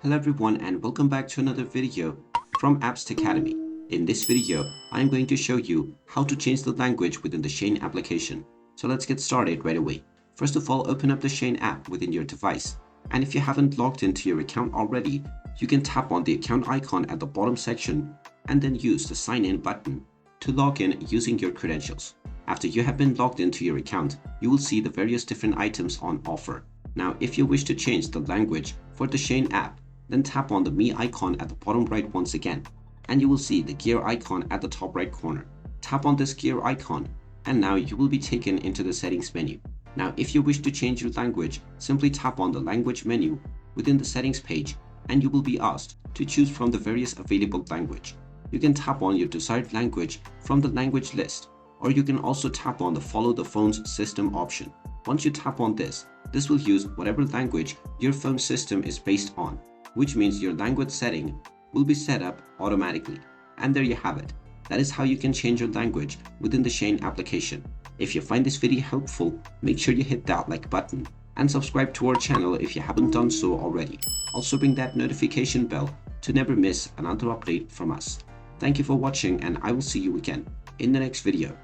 Hello everyone and welcome back to another video from Apps Academy. In this video, I'm going to show you how to change the language within the Shein application. So let's get started right away. First of all, open up the Shein app within your device. And if you haven't logged into your account already, you can tap on the account icon at the bottom section and then use the sign in button to log in using your credentials. After you have been logged into your account, you will see the various different items on offer. Now, if you wish to change the language for the Shein app, then tap on the Me icon at the bottom right once again, and you will see the gear icon at the top right corner. Tap on this gear icon, and now you will be taken into the settings menu. Now, if you wish to change your language, simply tap on the language menu within the settings page, and you will be asked to choose from the various available language. You can tap on your desired language from the language list, or you can also tap on the Follow the Phone's System option. Once you tap on this will use whatever language your phone system is based on, which means your language setting will be set up automatically. And there you have it. That is how you can change your language within the Shein application. If you find this video helpful, make sure you hit that like button and subscribe to our channel if you haven't done so already. Also ring that notification bell to never miss another update from us. Thank you for watching, and I will see you again in the next video.